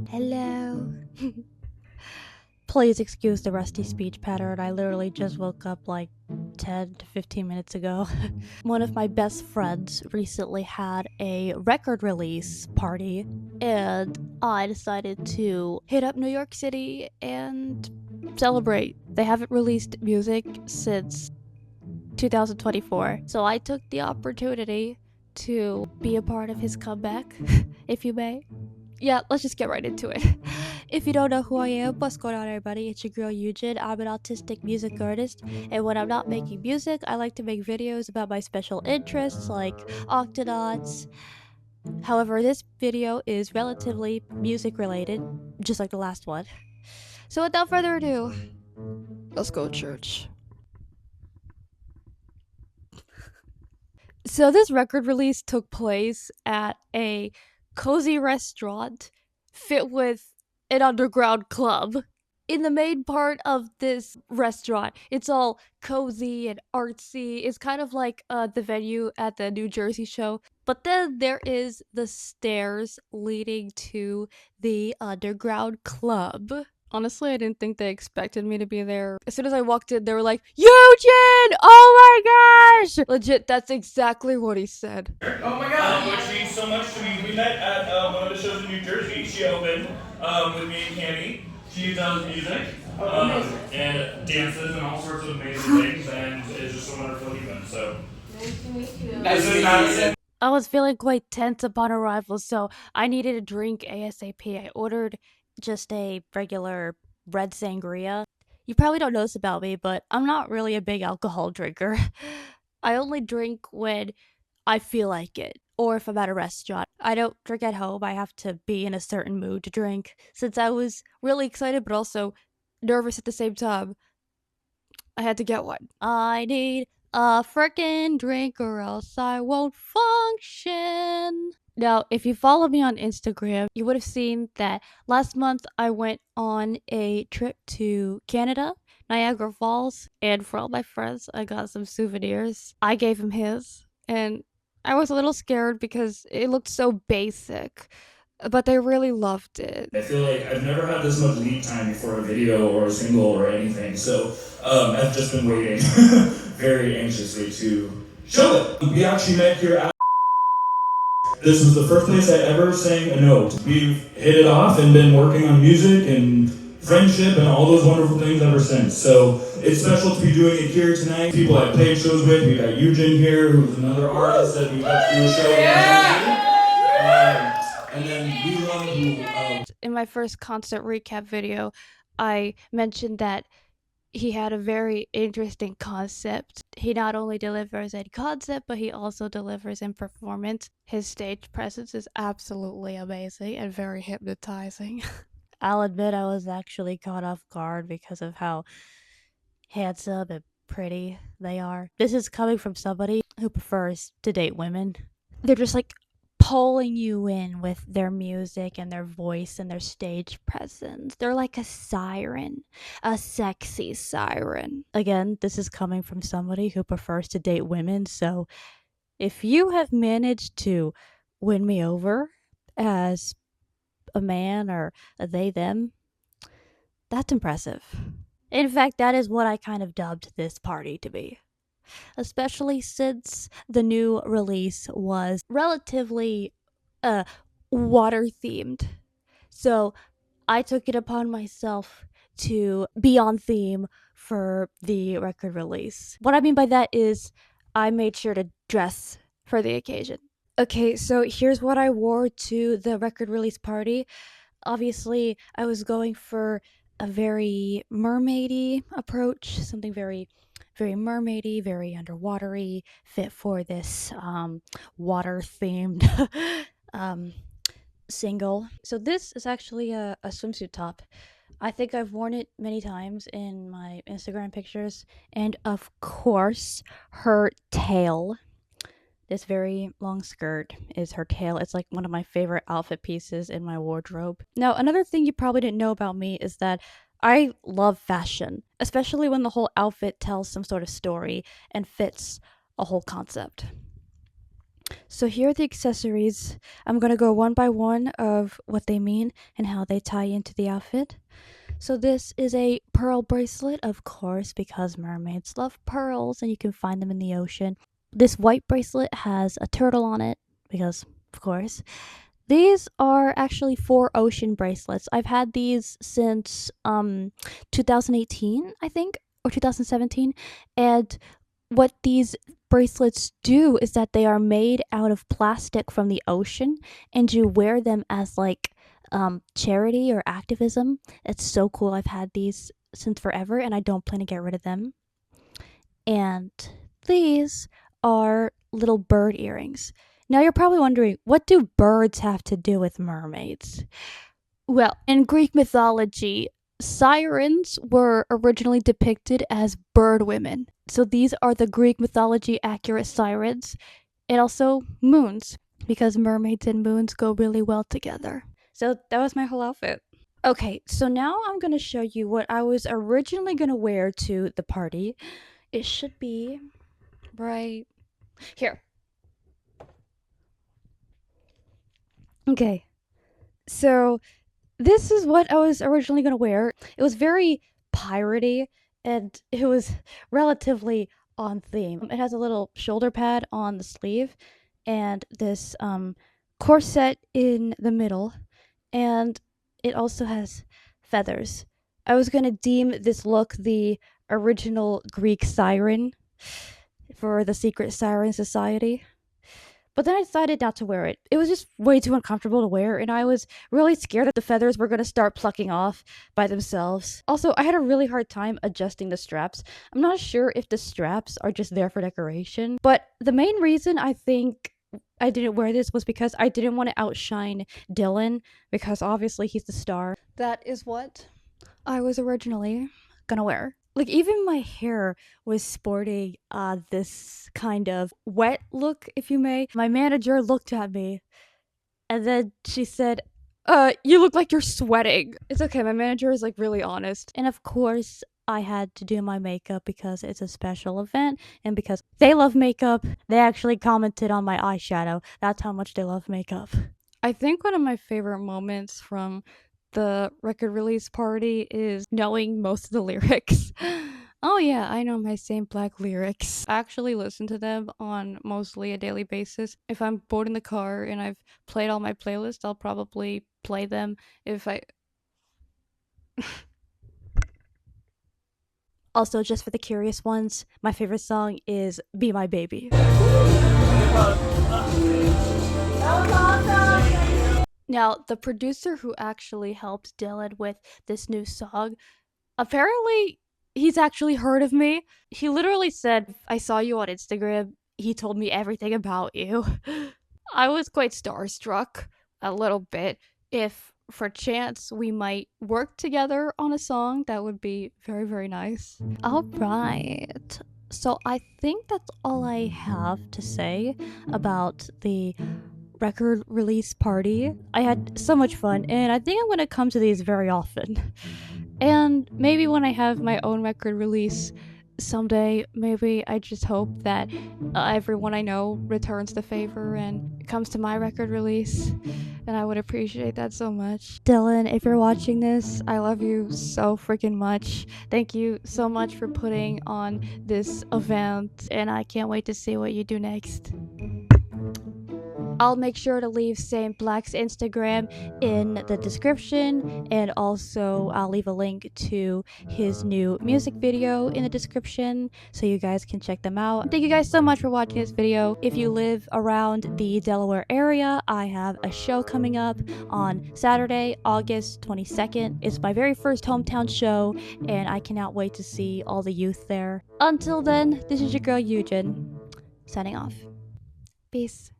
Hello. Please excuse the rusty speech pattern. I literally just woke up like 10 to 15 minutes ago. One of my best friends recently had a record release party, and I decided to hit up New York City and celebrate. They haven't released music since 2024, so I took the opportunity to be a part of his comeback, if you may. Yeah, let's just get right into it. If you don't know who I am, what's going on, everybody? It's your girl YUGEN. I'm an autistic music artist, and when I'm not making music, I like to make videos about my special interests like octonauts. However, this video is relatively music related, just like the last one. So without further ado, let's go to church. So this record release took place at a cozy restaurant fit with an underground club. In the main part of this restaurant, it's all cozy and artsy. It's kind of like the venue at the New Jersey show. But then there is the stairs leading to the underground club. Honestly, I didn't think they expected me to be there. As soon as I walked in, they were like, "YUGEN! Oh my gosh!" Legit, that's exactly what he said. Oh my god! Which means so much to me. We met at one of the shows in New Jersey. She opened with me and Cammy. She does music and dances and all sorts of amazing things, and is just a wonderful human. So nice to meet you. Nice to meet you. I was feeling quite tense upon arrival, so I needed a drink ASAP. I ordered just a regular red sangria. You probably don't know this about me, but I'm not really a big alcohol drinker. I only drink when I feel like it, or if I'm at a restaurant. I don't drink at home. I have to be in a certain mood to drink. Since I was really excited but also nervous at the same time, I had to get one. I need a frickin' drink or else I won't function. Now, if you follow me on Instagram, you would have seen that last month I went on a trip to Canada, Niagara Falls, and for all my friends, I got some souvenirs. I gave him his, and I was a little scared because it looked so basic, but they really loved it. I feel like I've never had this much lead time before a video or a single or anything, so I've just been waiting very anxiously to show it. We actually met here at this was the first place I ever sang a note. We've hit it off and been working on music and friendship and all those wonderful things ever since. So it's special to be doing it here tonight. People I've played shows with, we got YUGEN here, who's another artist that we got to do a show with. And then we love who... In my first concert recap video, I mentioned that he had a very interesting concept. He not only delivers in concept, but he also delivers in performance. His stage presence is absolutely amazing and very hypnotizing. I'll admit I was actually caught off guard because of how handsome and pretty they are. This is coming from somebody who prefers to date women. They're just like pulling you in with their music and their voice and their stage presence. They're like a siren, a sexy siren. Again, this is coming from somebody who prefers to date women, so if you have managed to win me over as a man or a they them, that's impressive. In fact, that is what I kind of dubbed this party to be. Especially since the new release was relatively water themed. So I took it upon myself to be on theme for the record release. What I mean by that is I made sure to dress for the occasion. Okay, so here's what I wore to the record release party. Obviously, I was going for a very mermaidy approach, something very mermaidy, very underwatery, fit for this water themed single. So this is actually a swimsuit top. I think I've worn it many times in my Instagram pictures, and of course her tail. This very long skirt is her tail. It's like one of my favorite outfit pieces in my wardrobe. Now, another thing you probably didn't know about me is that I love fashion, especially when the whole outfit tells some sort of story and fits a whole concept. So here are the accessories. I'm gonna go one by one of what they mean and how they tie into the outfit. So this is a pearl bracelet, of course, because mermaids love pearls and you can find them in the ocean. This white bracelet has a turtle on it, because, of course. These are actually 4 ocean bracelets. I've had these since 2018, I think, or 2017. And what these bracelets do is that they are made out of plastic from the ocean, and you wear them as like charity or activism. It's so cool. I've had these since forever and I don't plan to get rid of them. And these are little bird earrings. Now you're probably wondering, what do birds have to do with mermaids? Well, in Greek mythology, sirens were originally depicted as bird women. So these are the Greek mythology accurate sirens, and also moons, because mermaids and moons go really well together. So that was my whole outfit. Okay, so now I'm gonna show you what I was originally gonna wear to the party. It should be right here. Okay, so this is what I was originally gonna wear. It was very piratey and it was relatively on theme. It has a little shoulder pad on the sleeve and this corset in the middle, and it also has feathers. I was gonna deem this look the original Greek siren for the secret siren society. But then I decided not to wear it. It was just way too uncomfortable to wear, and I was really scared that the feathers were going to start plucking off by themselves. Also, I had a really hard time adjusting the straps. I'm not sure if the straps are just there for decoration, but the main reason I think I didn't wear this was because I didn't want to outshine Dylan, because obviously he's the star. That is what I was originally gonna wear. Like, even my hair was sporting this kind of wet look, if you may. My manager looked at me and then she said, you look like you're sweating. It's okay, my manager is like really honest. And of course, I had to do my makeup because it's a special event and because they love makeup. They actually commented on my eyeshadow. That's how much they love makeup. I think one of my favorite moments from the record release party is knowing most of the lyrics. Oh yeah, I know my Saint Black lyrics. I actually listen to them on mostly a daily basis. If I'm bored in the car and I've played all my playlists, I'll probably play them if I... Also, just for the curious ones, my favorite song is Be My Baby. Now, the producer who actually helped Dylan with this new song, apparently he's actually heard of me. He literally said, I saw you on Instagram. He told me everything about you. I was quite starstruck a little bit. If for chance we might work together on a song, that would be very, very nice. All right. So I think that's all I have to say about the record release party. I had so much fun, and I think I'm gonna come to these very often. And maybe when I have my own record release someday, maybe I just hope that everyone I know returns the favor and comes to my record release. And I would appreciate that so much. Dylan, if you're watching this, I love you so freaking much. Thank you so much for putting on this event, and I can't wait to see what you do next. I'll make sure to leave Saint Black's Instagram in the description, and also I'll leave a link to his new music video in the description so you guys can check them out. Thank you guys so much for watching this video. If you live around the Delaware area, I have a show coming up on Saturday, August 22nd. It's my very first hometown show, and I cannot wait to see all the youth there. Until then, this is your girl YUGEN, signing off. Peace.